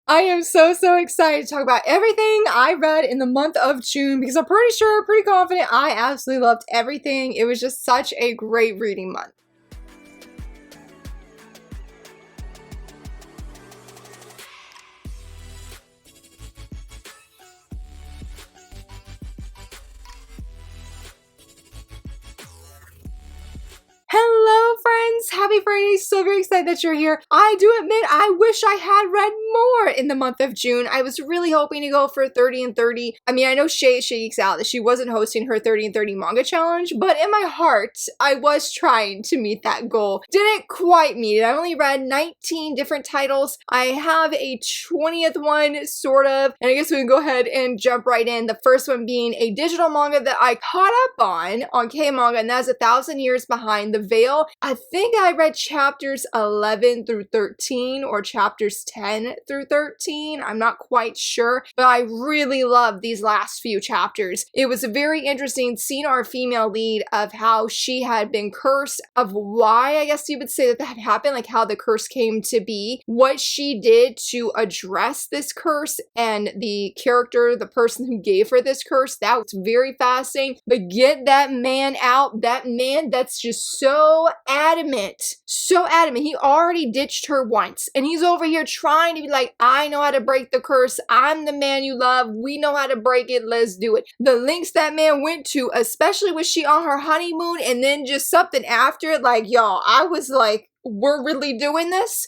I am so excited to talk about everything I read in the month of June because I'm pretty confident I absolutely loved everything. It was just such a great reading month. Hello friends, happy Friday, so very excited that you're here. I do admit I wish I had read more in the month of June. I was really hoping to go for 30 and 30. I mean, I know Shay geeks out that she wasn't hosting her 30 and 30 manga challenge, but in my heart, I was trying to meet that goal. Didn't quite meet it. I only read 19 different titles. I have a 20th one, sort of, and I guess we can go ahead and jump right in. The first one being a digital manga that I caught up on K-Manga, and that's 1,000 Years Behind the Veil. I think I read chapters 11 through 13 or chapters 10 through 13. I'm not quite sure, but I really loved these last few chapters. It was very interesting seeing our female lead of how she had been cursed, of why I guess you would say that happened, like how the curse came to be, what she did to address this curse, and the character, the person who gave her this curse. That was very fascinating. But get that man out, that man that's just so adamant. He already ditched her once, and he's over here trying to be like, I know how to break the curse. I'm the man you love. We know how to break it. Let's do it. The links that man went to, especially when she on her honeymoon, and then just something after, like, y'all, I was like, we're really doing this?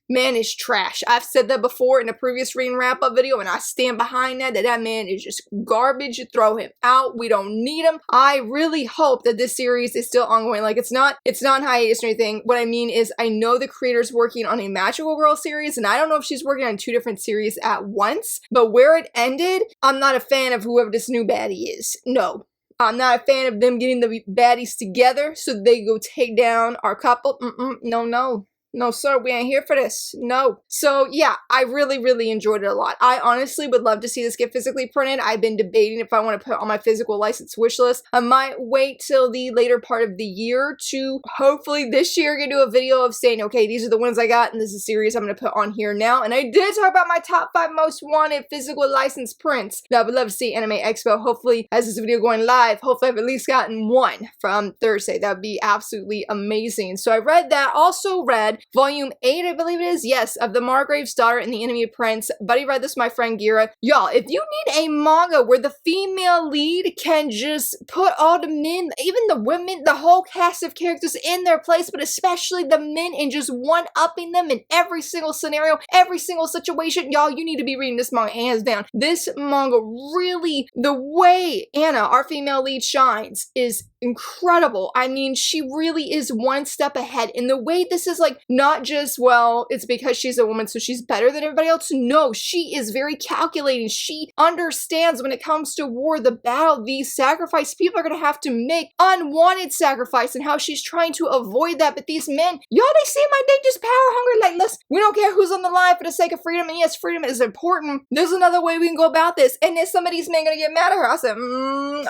Man is trash. I've said that before in a previous reading wrap-up video, and I stand behind that man is just garbage. Throw him out. We don't need him. I really hope that this series is still ongoing. Like, it's not in hiatus or anything. What I mean is, I know the creator's working on a Magical Girl series, and I don't know if she's working on 2 different series at once, but where it ended, I'm not a fan of whoever this new baddie is. No. I'm not a fan of them getting the baddies together so they go take down our couple. No. No, sir, we ain't here for this. No. So, yeah, I really enjoyed it a lot. I honestly would love to see this get physically printed. I've been debating if I want to put it on my physical license wish list. I might wait till the later part of the year to hopefully this year get do a video of saying, okay, these are the ones I got, and this is a series I'm going to put on here now. And I did talk about my top 5 most wanted physical license prints that I would love to see Anime Expo. Hopefully, as this video going live, hopefully I've at least gotten one from Thursday. That would be absolutely amazing. So I read that. Also read Volume 8, I believe it is, yes, of The Margrave's Daughter and the Enemy Prince. Buddy read this, my friend Gira. Y'all, if you need a manga where the female lead can just put all the men, even the women, the whole cast of characters in their place, but especially the men, and just one-upping them in every single scenario, every single situation, y'all, you need to be reading this manga hands down. This manga really, the way Anna, our female lead, shines is incredible. I mean, she really is one step ahead in the way this is like, not just, well, it's because she's a woman so she's better than everybody else. No, she is very calculating. She understands when it comes to war, the battle, these sacrifice people are going to have to make, unwanted sacrifice, and how she's trying to avoid that. But these men, y'all, they seem like they just power hungry. Like, listen, we don't care who's on the line for the sake of freedom. And yes, freedom is important. There's another way we can go about this. And then some of these men going to get mad at her. I said,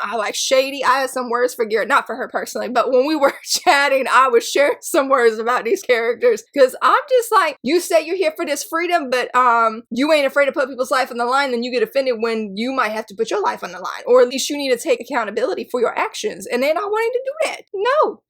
I like shady. I had some words for Garrett, not for her personally, but when we were chatting, I was sharing some words about these characters. Because I'm just like, you say you're here for this freedom, but you ain't afraid to put people's life on the line, then you get offended when you might have to put your life on the line. Or at least you need to take accountability for your actions. And they're not wanting to do that. No.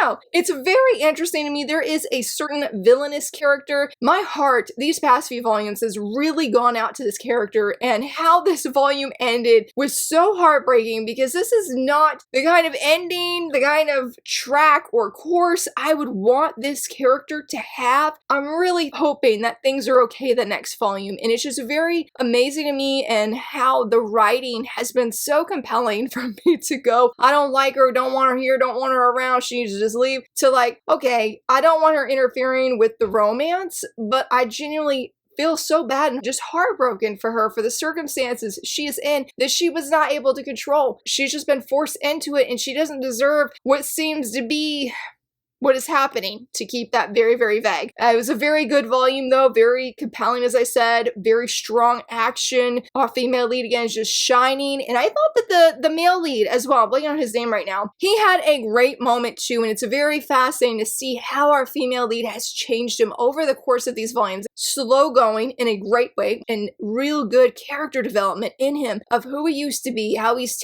No. It's very interesting to me. There is a certain villainous character. My heart, these past few volumes, has really gone out to this character, and how this volume ended was so heartbreaking because this is not the kind of ending, the kind of track or course I would want this character to have. I'm really hoping that things are okay the next volume, and it's just very amazing to me, and how the writing has been so compelling for me to go, I don't like her, don't want her here, don't want her around, she needs to just leave, to like, okay, I don't want her interfering with the romance, but I genuinely feel so bad and just heartbroken for her, for the circumstances she is in that she was not able to control. She's just been forced into it, and she doesn't deserve what seems to be what is happening, to keep that very, very vague. It was a very good volume though, very compelling as I said, very strong action. Our female lead again is just shining, and I thought that the male lead as well, I'm blanking on his name right now, he had a great moment too, and it's very fascinating to see how our female lead has changed him over the course of these volumes. Slow going in a great way, and real good character development in him of who he used to be, how he's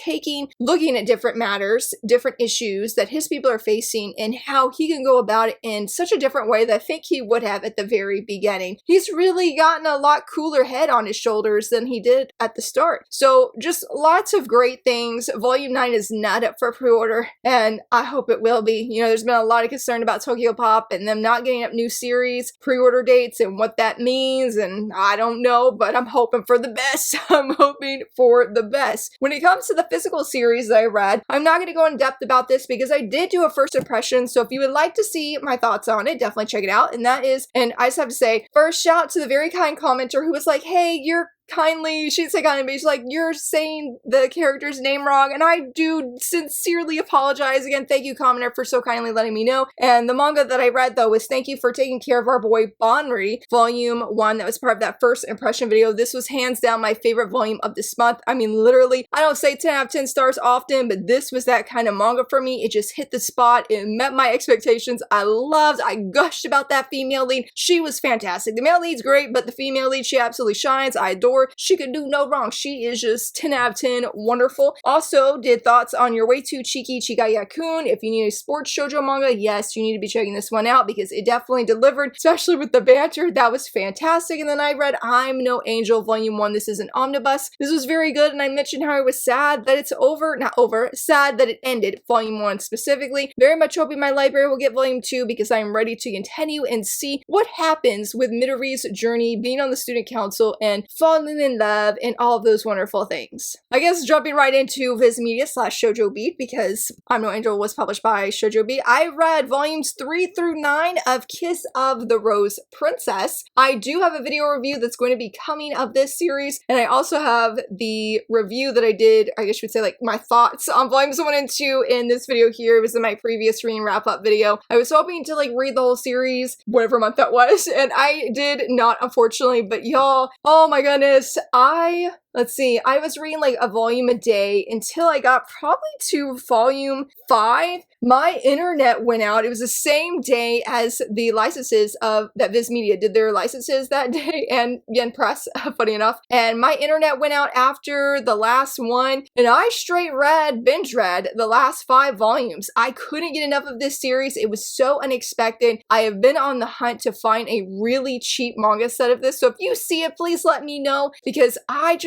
looking at different matters, different issues that his people are facing, and how he can go about it in such a different way that I think he would have at the very beginning. He's really gotten a lot cooler head on his shoulders than he did at the start. So just lots of great things. Volume 9 is not up for pre-order, and I hope it will be. You know, there's been a lot of concern about Tokyo Pop and them not getting up new series pre-order dates and what that means, and I don't know, but I'm hoping for the best. I'm hoping for the best. When it comes to the physical series that I read, I'm not going to go in depth about this because I did do a first impression, so if you would like to see my thoughts on it, definitely check it out. And that is, and I just have to say, first shout out to the very kind commenter who was like, hey, you're kindly, she didn't say kindly, but she's like, you're saying the character's name wrong, and I do sincerely apologize. Again, thank you, commenter, for so kindly letting me know. And the manga that I read, though, was Thank You for Taking Care of Our Boy Bonri, Volume 1. That was part of that first impression video. This was hands down my favorite volume of this month. I mean, literally, I don't say 10 out of 10 stars often, but this was that kind of manga for me. It just hit the spot. It met my expectations. I gushed about that female lead. She was fantastic. The male lead's great, but the female lead, she absolutely shines. I adore. She could do no wrong. She is just 10 out of 10 wonderful. Also did thoughts on Your Way Too Cheeky Chigaya-kun. If you need a sports shoujo manga, yes, you need to be checking this one out because it definitely delivered, especially with the banter. That was fantastic. And then I read I'm No Angel Volume 1. This is an omnibus. This was very good, and I mentioned how I was sad that it's sad that it ended, Volume 1 specifically. Very much hoping my library will get Volume 2 because I am ready to continue and see what happens with Midori's journey, being on the student council, and falling in love, and all of those wonderful things. I guess jumping right into Viz Media / Shojo Beat, because I'm No Angel was published by Shojo Beat. I read volumes 3 through 9 of Kiss of the Rose Princess. I do have a video review that's going to be coming of this series, and I also have the review that I did, I guess you would say, like, my thoughts on volumes 1 and 2 in this video here. It was in my previous reading wrap-up video. I was hoping to, like, read the whole series, whatever month that was, and I did not, unfortunately, but y'all, oh my goodness, let's see, I was reading like a volume a day until I got probably to volume 5. My internet went out. It was the same day as the licenses that Viz Media did their licenses that day, and Yen Press, funny enough. And my internet went out after the last one, and I binge read the last 5 volumes. I couldn't get enough of this series. It was so unexpected. I have been on the hunt to find a really cheap manga set of this, so if you see it, please let me know, because I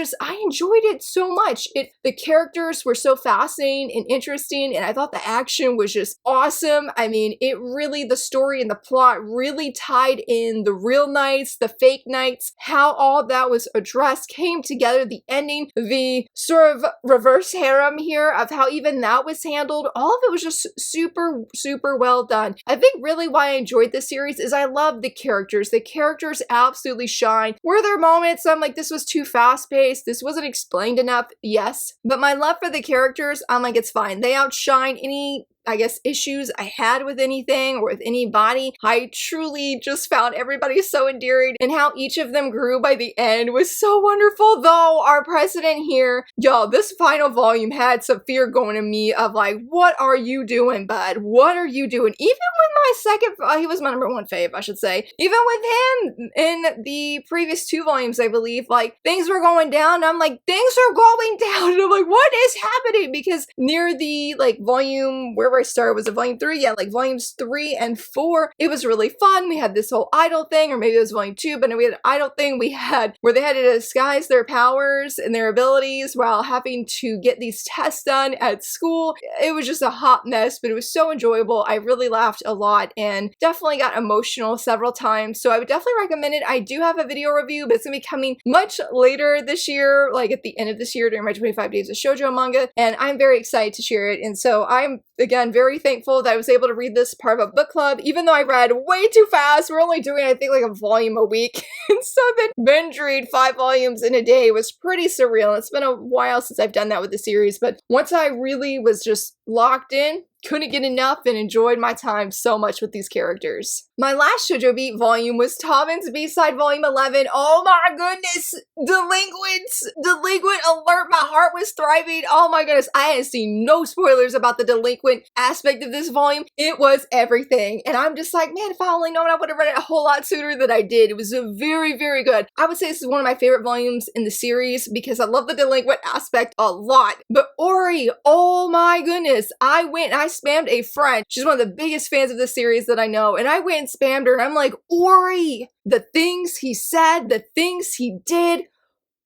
enjoyed it so much. The characters were so fascinating and interesting, and I thought the action was just awesome. I mean, the story and the plot really tied in the real knights, the fake knights, how all that was addressed, came together, the ending, the sort of reverse harem here of how even that was handled. All of it was just super, super well done. I think really why I enjoyed this series is I love the characters. The characters absolutely shine. Were there moments I'm like, this was too fast-paced, this wasn't explained enough? Yes. But my love for the characters, I'm like, it's fine. They outshine any, I guess, issues I had with anything or with anybody. I truly just found everybody so endearing, and how each of them grew by the end was so wonderful. Though our president here, y'all, this final volume had some fear going in me of like, what are you doing, bud? What are you doing? Even with my second, he was my #1 fave, I should say. Even with him in the previous 2 volumes, I believe, like, things were going down, and I'm like, things are going down, and I'm like, what is happening? Because near the, like, volume where I started, was it volume 3? Yeah, like volumes 3 and 4, it was really fun. We had this whole idol thing, or maybe it was volume 2, but we had an idol thing we had where they had to disguise their powers and their abilities while having to get these tests done at school. It was just a hot mess, but it was so enjoyable. I really laughed a lot and definitely got emotional several times, so I would definitely recommend it. I do have a video review, but it's gonna be coming much later this year, like at the end of this year during my 25 days of shoujo manga, and I'm very excited to share it. And so I'm, again, very thankful that I was able to read this part of a book club, even though I read way too fast. We're only doing, I think, like a volume a week. And so then binge read 5 volumes in a day was pretty surreal. It's been a while since I've done that with the series, but once I really was just locked in, couldn't get enough and enjoyed my time so much with these characters. My last Shoujo Beat volume was Tommen's B-side volume 11. Oh my goodness! Delinquent alert! My heart was thriving. Oh my goodness, I had seen no spoilers about the delinquent aspect of this volume. It was everything. And I'm just like, man, if I only known, I would have read it a whole lot sooner than I did. It was a very, very good. I would say this is one of my favorite volumes in the series because I love the delinquent aspect a lot. But Ori, oh my goodness, I went and I spammed a friend. She's one of the biggest fans of the series that I know. And I went and spammed her and I'm like, Ori, the things he said, the things he did,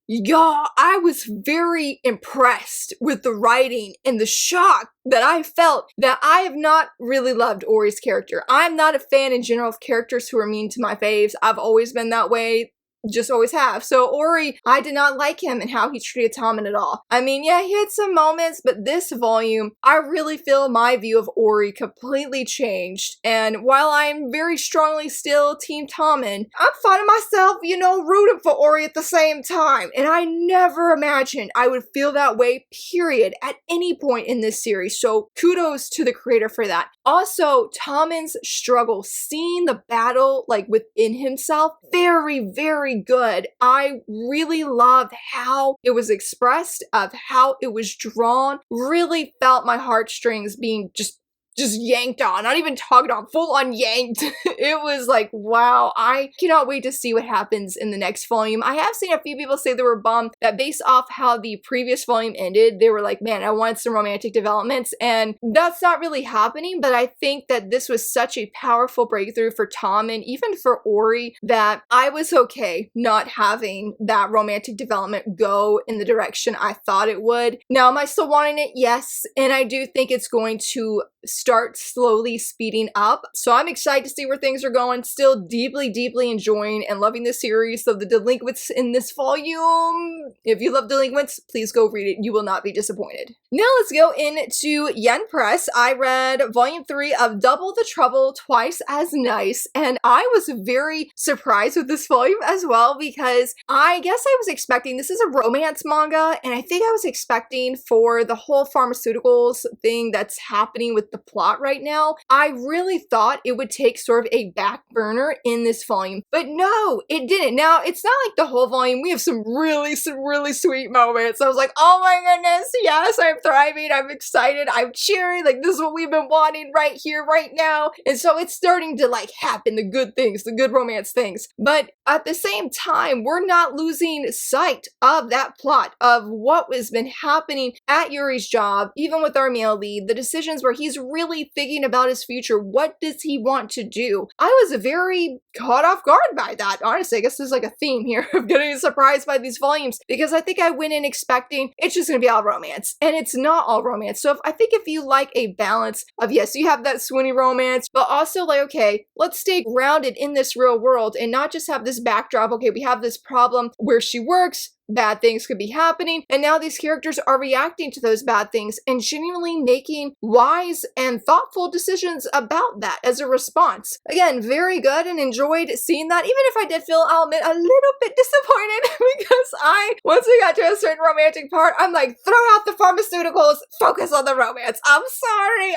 y'all, I was very impressed with the writing and the shock that I felt that I have not really loved Ori's character. I'm not a fan in general of characters who are mean to my faves. I've always been that way. Just always have. So Ori, I did not like him and how he treated Tommen at all. I mean, yeah, he had some moments, but this volume, I really feel my view of Ori completely changed. And while I'm very strongly still Team Tommen, I'm finding myself, you know, rooting for Ori at the same time. And I never imagined I would feel that way, period, at any point in this series. So kudos to the creator for that. Also, Tommen's struggle, seeing the battle like within himself, very, very good. I really loved how it was expressed, of how it was drawn. Really felt my heartstrings being just yanked on, not even tugged on, full on yanked. It was like, wow, I cannot wait to see what happens in the next volume. I have seen a few people say they were bummed that based off how the previous volume ended, they were like, man, I want some romantic developments, and that's not really happening, but I think that this was such a powerful breakthrough for Tom and even for Ori that I was okay not having that romantic development go in the direction I thought it would. Now, am I still wanting it? Yes, and I do think it's going to start slowly speeding up. So I'm excited to see where things are going. Still deeply, deeply enjoying and loving the series. So the delinquents in this volume, if you love delinquents, please go read it. You will not be disappointed. Now let's go into Yen Press. I read volume 3 of Double the Trouble, Twice as Nice, and I was very surprised with this volume as well because I guess I was expecting, this is a romance manga, and I think I was expecting for the whole pharmaceuticals thing that's happening with the plot right now, I really thought it would take sort of a back burner in this volume, but no, it didn't. Now, it's not like the whole volume. We have some really sweet moments. I was like, oh my goodness, yes, I'm thriving, I'm excited, I'm cheering, like this is what we've been wanting right here, right now. And so it's starting to like happen, the good things, the good romance things. But at the same time, we're not losing sight of that plot, of what has been happening at Yuri's job, even with our male lead, the decisions where he's really thinking about his future. What does he want to do? I was very caught off guard by that. Honestly, I guess there's like a theme here of getting surprised by these volumes because I think I went in expecting it's just gonna be all romance, and it's not all romance. So I think if you like a balance of, yes, you have that swoony romance, but also like, okay, let's stay grounded in this real world and not just have this backdrop. Okay, we have this problem where she works, bad things could be happening, and now these characters are reacting to those bad things and genuinely making wise and thoughtful decisions about that as a response. Again, very good and enjoyed seeing that, even if I did feel, I'll admit, a little bit disappointed because once we got to a certain romantic part, I'm like, throw out the pharmaceuticals, focus on the romance. I'm sorry.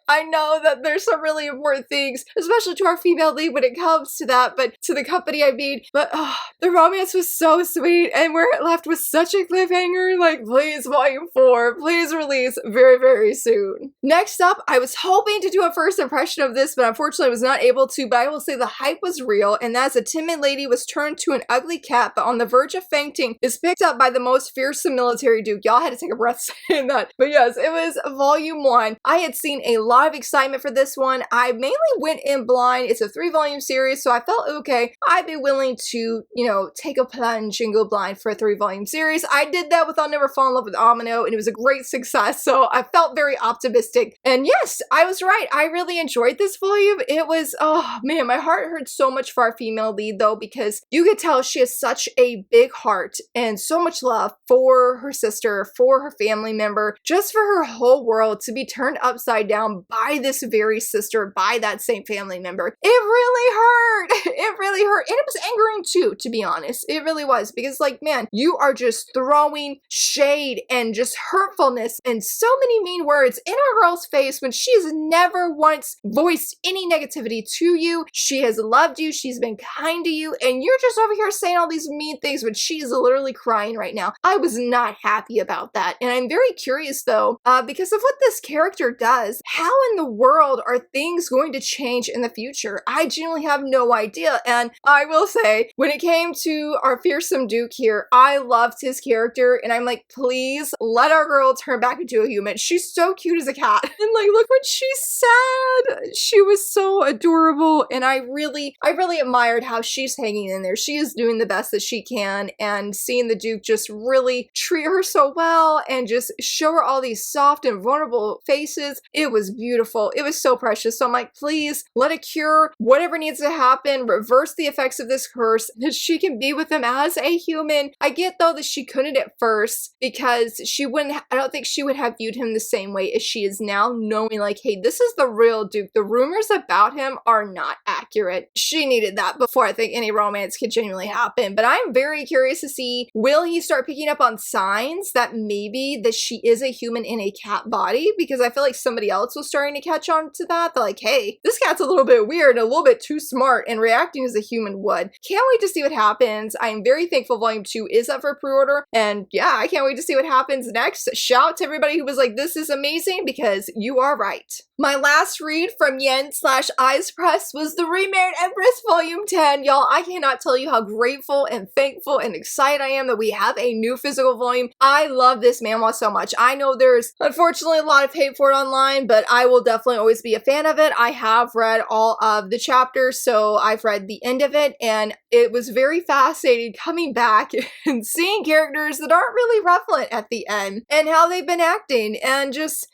I know that there's some really important things, especially to our female lead when it comes to that, but to the company I mean, but the romance was so sweet. And we're left with such a cliffhanger. Like, please, volume 4, please release very soon. Next up, I was hoping to do a first impression of this, but unfortunately I was not able to. But I will say the hype was real, and as a timid lady was turned to an ugly cat, but on the verge of fainting, is picked up by the most fearsome military duke. Y'all had to take a breath saying that. But yes, it was volume 1. I had seen a lot of excitement for this one. I mainly went in blind. It's a 3-volume series, so I felt okay, I'd be willing to, you know, take a plunge and go blind for a 3-volume series. I did that with I'll Never Fall in Love with Amino, and it was a great success, so I felt very optimistic. And yes, I was right. I really enjoyed this volume. It was, oh man, my heart heart hurts so much for our female lead though, because you could tell she has such a big heart and so much love for her sister, for her family member, just for her whole world to be turned upside down by this very sister, by that same family member. It really hurt. It really hurt. And it was angering too, to be honest. It really was, because like, man, you are just throwing shade and just hurtfulness and so many mean words in our girl's face when she's never once voiced any negativity to you. She has loved you. She's been kind to you. And you're just over here saying all these mean things when she is literally crying right now. I was not happy about that. And I'm very curious though, because of what this character does, how in the world are things going to change in the future? I genuinely have no idea. And I will say, when it came to our fearsome Duke here, I loved his character. And I'm like, please let our girl turn back into a human. She's so cute as a cat. And like, look when she's sad. She was so adorable. And I really admired how she's hanging in there. She is doing the best that she can. And seeing the Duke just really treat her so well and just show her all these soft and vulnerable faces. It was beautiful. It was so precious. So I'm like, please let it cure whatever needs to happen, reverse the effects of this curse, that she can be with him as a human. I get though that she couldn't at first because she wouldn't, I don't think she would have viewed him the same way as she is now, knowing like, hey, this is the real Duke. The rumors about him are not accurate. She needed that before I think any romance could genuinely happen. But I'm very curious to see, will he start picking up on signs that maybe that she is a human in a cat body? Because I feel like somebody else was starting to catch on to that. They're like, hey, this cat's a little bit weird and a little bit too smart and reacting as a human would. Can't wait to see what happens. I'm very thankful Volume 2 is up for pre-order. And yeah, I can't wait to see what happens next. Shout out to everybody who was like, this is amazing, because you are right. My last read from Yen/Eyes Press was The Remarried Empress Volume 10. Y'all, I cannot tell you how grateful and thankful and excited I am that we have a new physical volume. I love this manhwa so much. I know there's unfortunately a lot of hate for it online, but I will definitely always be a fan of it. I have read all of the chapters, so I've read the end of it, and it was very fascinating coming back and seeing characters that aren't really relevant at the end and how they've been acting, and just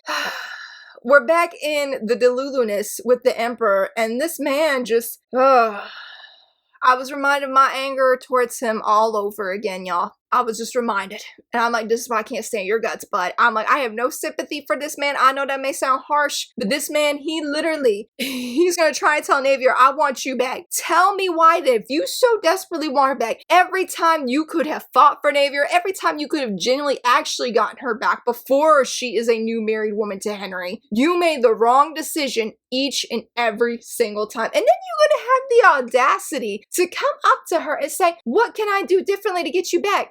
we're back in the delulu-ness with the Emperor, and this man just, I was reminded of my anger towards him all over again, y'all. I was just reminded. And I'm like, this is why I can't stand your guts, but I'm like, I have no sympathy for this man. I know that may sound harsh, but this man, he literally, he's going to try and tell Navier, I want you back. Tell me why then, if you so desperately want her back, every time you could have fought for Navier, every time you could have genuinely actually gotten her back before she is a new married woman to Henry, you made the wrong decision each and every single time. And then you're going to have the audacity to come up to her and say, what can I do differently to get you back?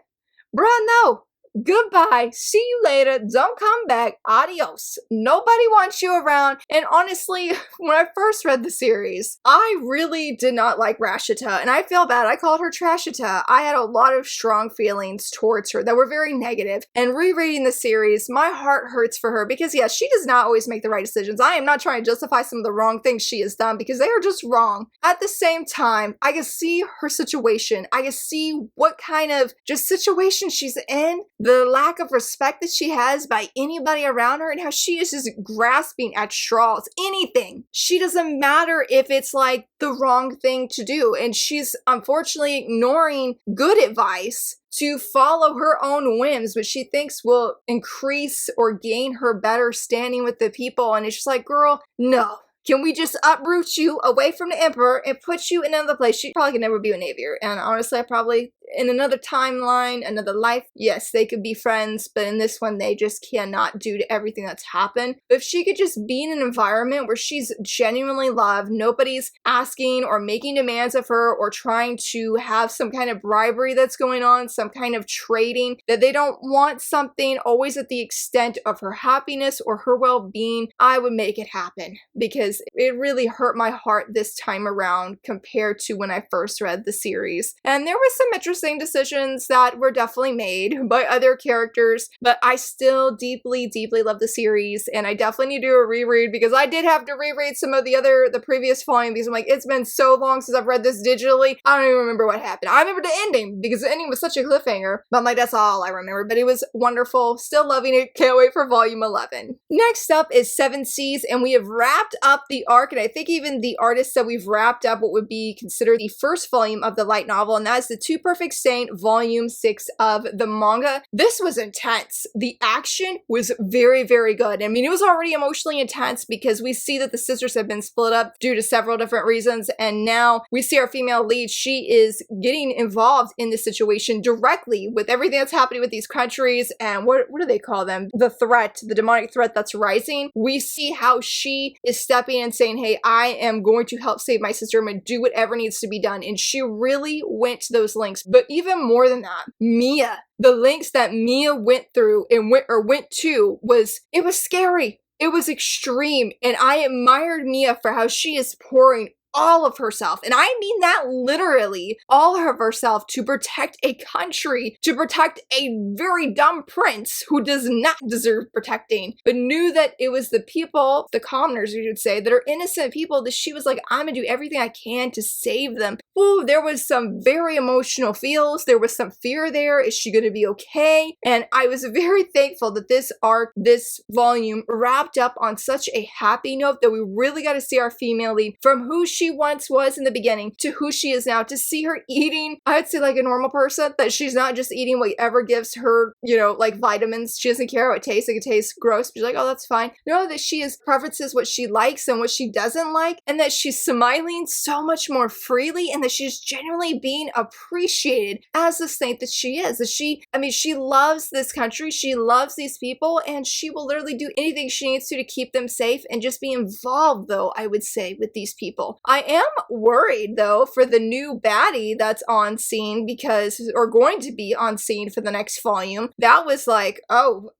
Bruh, no. Goodbye. See you later. Don't come back. Adios. Nobody wants you around. And honestly, when I first read the series, I really did not like Rashita. And I feel bad. I called her Trashita. I had a lot of strong feelings towards her that were very negative. And rereading the series, my heart hurts for her because, yes, she does not always make the right decisions. I am not trying to justify some of the wrong things she has done because they are just wrong. At the same time, I can see her situation. I can see what kind of just situation she's in. The lack of respect that she has by anybody around her, and how she is just grasping at straws. Anything. She doesn't matter if it's like the wrong thing to do. And she's unfortunately ignoring good advice to follow her own whims, which she thinks will increase or gain her better standing with the people. And it's just like, girl, no. Can we just uproot you away from the Emperor and put you in another place? She probably could never be a Navier. And honestly, I probably, in another timeline, another life, yes, they could be friends, but in this one, they just cannot due to everything that's happened. But if she could just be in an environment where she's genuinely loved, nobody's asking or making demands of her or trying to have some kind of bribery that's going on, some kind of trading, that they don't want something always at the extent of her happiness or her well-being, I would make it happen, because it really hurt my heart this time around compared to when I first read the series. And there was some interesting same decisions that were definitely made by other characters, but I still deeply, deeply love the series, and I definitely need to do a reread because I did have to reread some of the previous volume because I'm like, it's been so long since I've read this digitally, I don't even remember what happened. I remember the ending because the ending was such a cliffhanger, but I'm like, that's all I remember, but it was wonderful. Still loving it. Can't wait for volume 11. Next up is Seven Seas, and we have wrapped up the arc, and I think even the artist said we've wrapped up what would be considered the first volume of the light novel, and that is the Two Perfect Saint volume 6 of the manga. This was intense. The action was very, very good. I mean, it was already emotionally intense because we see that the sisters have been split up due to several different reasons, and now we see our female lead. She is getting involved in this situation directly with everything that's happening with these countries and what do they call them? The threat, the demonic threat that's rising. We see how she is stepping in and saying, hey, I am going to help save my sister. I'm going to do whatever needs to be done. And she really went to those lengths. But even more than that, Mia, the lengths that Mia went through and went to it was scary. It was extreme. And I admired Mia for how she is pouring all of herself, and I mean that literally, all of herself to protect a country, to protect a very dumb prince who does not deserve protecting, but knew that it was the people, the commoners, you should say, that are innocent people, that she was like, I'm gonna do everything I can to save them. Ooh, there was some very emotional feels, there was some fear there. Is she gonna be okay? And I was very thankful that this arc, this volume, wrapped up on such a happy note that we really got to see our female lead from who she once was in the beginning to who she is now, to see her eating, I'd say like a normal person, that she's not just eating whatever gives her, you know, like vitamins. She doesn't care how it tastes. Like, it tastes gross, but she's like, oh, that's fine. No, that she has preferences, what she likes and what she doesn't like, and that she's smiling so much more freely, and that she's genuinely being appreciated as the saint that she is. That she loves this country, she loves these people, and she will literally do anything she needs to keep them safe and just be involved, though, I would say, with these people. I am worried, though, for the new baddie that's on scene or going to be on scene for the next volume. That was like, oh,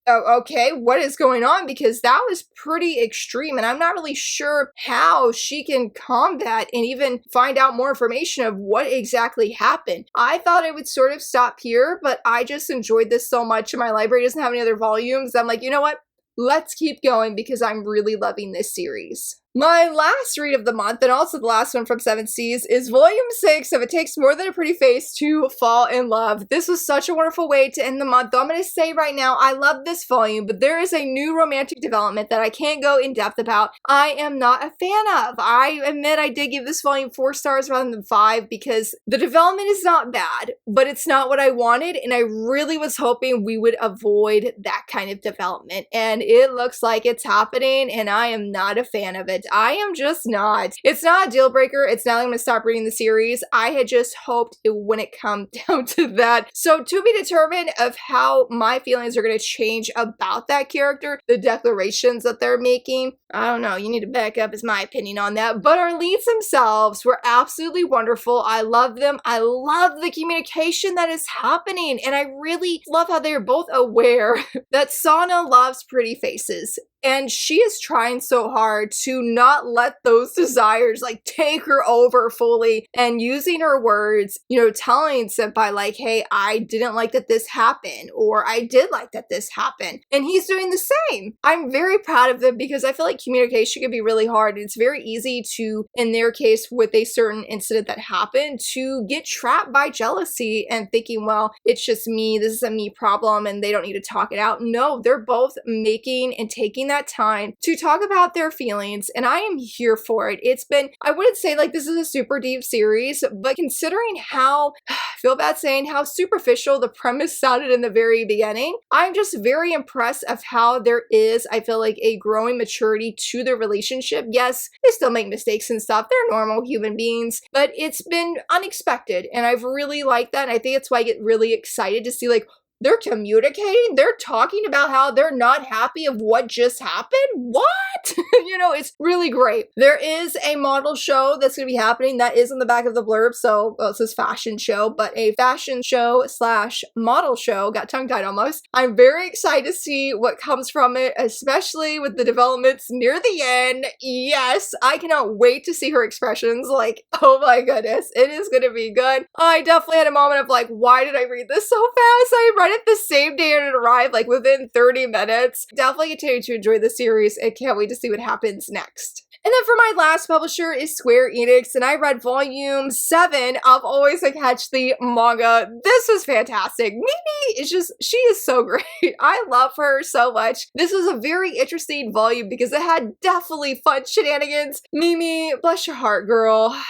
okay, what is going on? Because that was pretty extreme, and I'm not really sure how she can combat and even find out more information of what exactly happened. I thought it would sort of stop here, but I just enjoyed this so much, and my library doesn't have any other volumes. I'm like, you know what? Let's keep going because I'm really loving this series. My last read of the month, and also the last one from Seven Seas, is volume 6 of It Takes More Than a Pretty Face to Fall in Love. This was such a wonderful way to end the month. Though I'm going to say right now, I love this volume, but there is a new romantic development that I can't go in depth about. I am not a fan of. I admit I did give this volume 4 stars rather than 5 because the development is not bad, but it's not what I wanted, and I really was hoping we would avoid that kind of development, and it looks like it's happening, and I am not a fan of it. I am just not. It's not a deal breaker. It's not like I'm going to stop reading the series. I had just hoped it wouldn't come down to that. So to be determined of how my feelings are going to change about that character, the declarations that they're making, I don't know. You need to back up is my opinion on that. But our leads themselves were absolutely wonderful. I love them. I love the communication that is happening. And I really love how they're both aware that Sana loves pretty faces. And she is trying so hard to not let those desires like take her over fully, and using her words, you know, telling Senpai like, hey, I didn't like that this happened, or I did like that this happened. And he's doing the same. I'm very proud of them because I feel like communication can be really hard. It's very easy to, in their case, with a certain incident that happened, to get trapped by jealousy and thinking, well, it's just me, this is a me problem, and they don't need to talk it out. No, they're both making and taking that time to talk about their feelings, and I am here for it. It's been, I wouldn't say like this is a super deep series, but considering how, I feel bad saying how superficial the premise sounded in the very beginning, I'm just very impressed of how there is, I feel like, a growing maturity to the relationship. Yes, they still make mistakes and stuff. They're normal human beings, but it's been unexpected, and I've really liked that, and I think that's why I get really excited to see like, They're communicating. They're talking about how they're not happy of what just happened. What? You know, it's really great. There is a model show that's going to be happening. That is on the back of the blurb. So, well, it says fashion show, but a fashion show slash model show. Got tongue-tied almost. I'm very excited to see what comes from it, especially with the developments near the end. Yes, I cannot wait to see her expressions. Like, oh my goodness, it is going to be good. I definitely had a moment of like, why did I read this so fast? I read it the same day it arrived, like within 30 minutes. Definitely continue to enjoy the series and can't wait to see what happens next. And then for my last publisher is Square Enix, and I read volume 7 of Always I Catch the manga. This was fantastic. Mimi is just, she is so great. I love her so much. This was a very interesting volume because it had definitely fun shenanigans. Mimi, bless your heart, girl.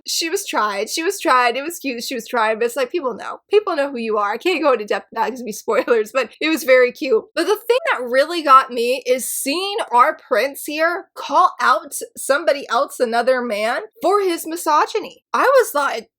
She was tried. She was tried. It was cute. She was tried, but it's like, people know. People know who you are. I can't go into depth now because it'd be spoilers, but it was very cute. But the thing that really got me is seeing our prince here call out somebody else, another man, for his misogyny. I was like,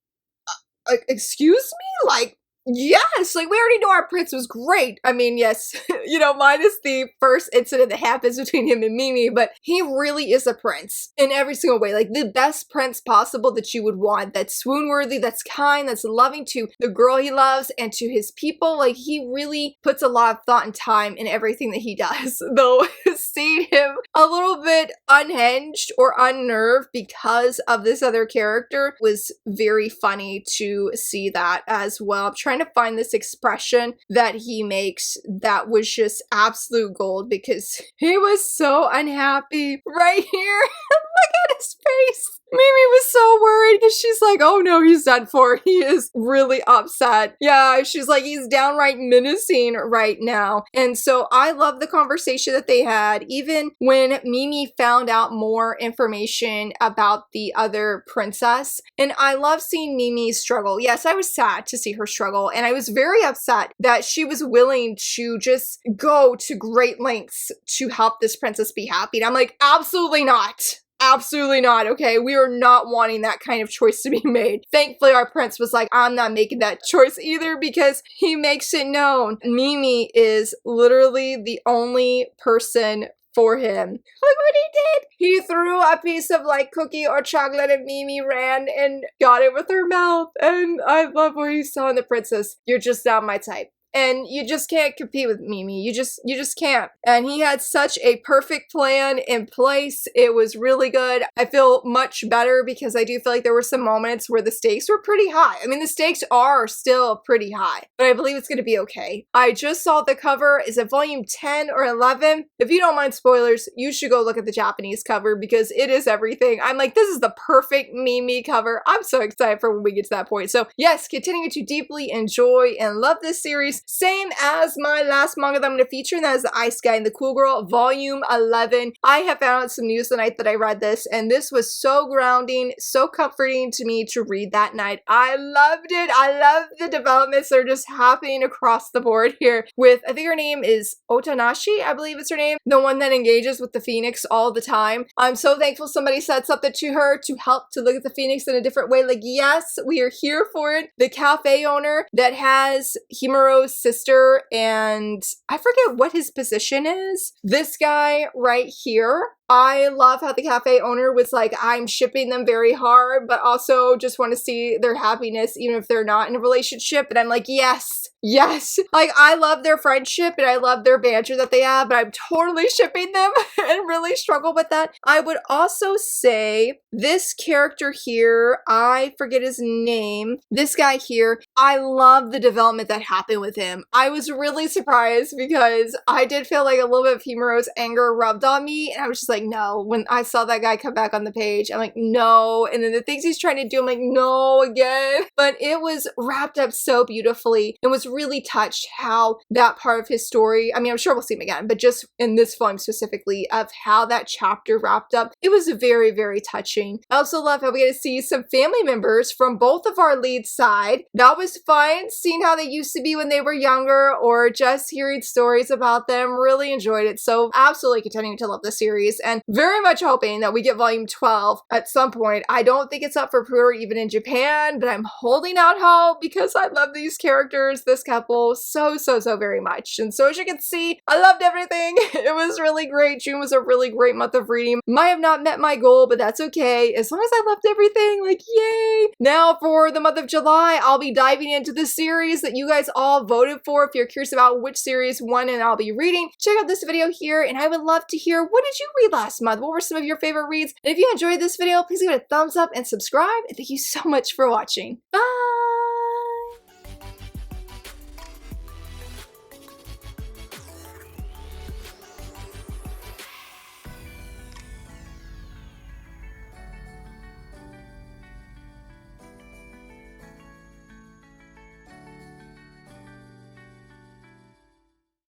excuse me? Like, yes, like we already know our prince was great. I mean, yes, you know, minus the first incident that happens between him and Mimi, but he really is a prince in every single way. Like the best prince possible that you would want. That's swoon-worthy, that's kind, that's loving to the girl he loves and to his people. Like he really puts a lot of thought and time in everything that he does. Though seeing him a little bit unhinged or unnerved because of this other character was very funny to see that as well. I'm trying to find this expression that he makes that was just absolute gold because he was so unhappy right here. Look at his face. Mimi was so worried because she's like, oh no, he's done for. He is really upset. Yeah, she's like, he's downright menacing right now. And so I love the conversation that they had, even when Mimi found out more information about the other princess. And I love seeing Mimi struggle. Yes, I was sad to see her struggle. And I was very upset that she was willing to just go to great lengths to help this princess be happy. And I'm like, absolutely not. Absolutely not, okay? We are not wanting that kind of choice to be made. Thankfully, our prince was like, I'm not making that choice either because he makes it known. Mimi is literally the only person for him. Look what he did! He threw a piece of like cookie or chocolate and Mimi ran and got it with her mouth. And I love where he's telling the princess, you're just not my type. And you just can't compete with Mimi. You just can't. And he had such a perfect plan in place. It was really good. I feel much better because I do feel like there were some moments where the stakes were pretty high. I mean, the stakes are still pretty high, but I believe it's going to be okay. I just saw the cover. Is it volume 10 or 11? If you don't mind spoilers, you should go look at the Japanese cover because it is everything. I'm like, this is the perfect Mimi cover. I'm so excited for when we get to that point. So yes, continuing to deeply enjoy and love this series. Same as my last manga that I'm going to feature, and that is The Ice Guy and the Cool Girl, volume 11. I have found out some news the night that I read this, and this was so grounding, so comforting to me to read that night. I loved it. I love the developments that are just happening across the board here with, I think her name is Otanashi, I believe it's her name, the one that engages with the Phoenix all the time. I'm so thankful somebody said something to her to help to look at the Phoenix in a different way. Like, yes, we are here for it. The cafe owner that has Himuro's sister, and I forget what his position is. This guy right here. I love how the cafe owner was like, I'm shipping them very hard, but also just want to see their happiness, even if they're not in a relationship. And I'm like, yes, yes. Like, I love their friendship and I love their banter that they have, but I'm totally shipping them and really struggle with that. I would also say this character here, I forget his name, this guy here, I love the development that happened with him. I was really surprised because I did feel like a little bit of Himuro's anger rubbed on me, and I was just like, no. When I saw that guy come back on the page, I'm like, no. And then the things he's trying to do, I'm like, no again. But it was wrapped up so beautifully and was really touched how that part of his story, I mean, I'm sure we'll see him again, but just in this volume specifically of how that chapter wrapped up, it was very, very touching. I also love how we get to see some family members from both of our lead side. That was fun, seeing how they used to be when they were younger or just hearing stories about them. Really enjoyed it. So absolutely continuing to love the series. and very much hoping that we get volume 12 at some point. I don't think it's up for pre-order even in Japan, but I'm holding out hope because I love these characters, this couple, so very much. And so as you can see, I loved everything. It was really great. June was a really great month of reading. Might have not met my goal, but that's okay. As long as I loved everything, like, yay! Now for the month of July, I'll be diving into the series that you guys all voted for. If you're curious about which series won and I'll be reading, check out this video here, and I would love to hear, what did you read last month? What were some of your favorite reads? And if you enjoyed this video, please give it a thumbs up and subscribe, and thank you so much for watching. Bye!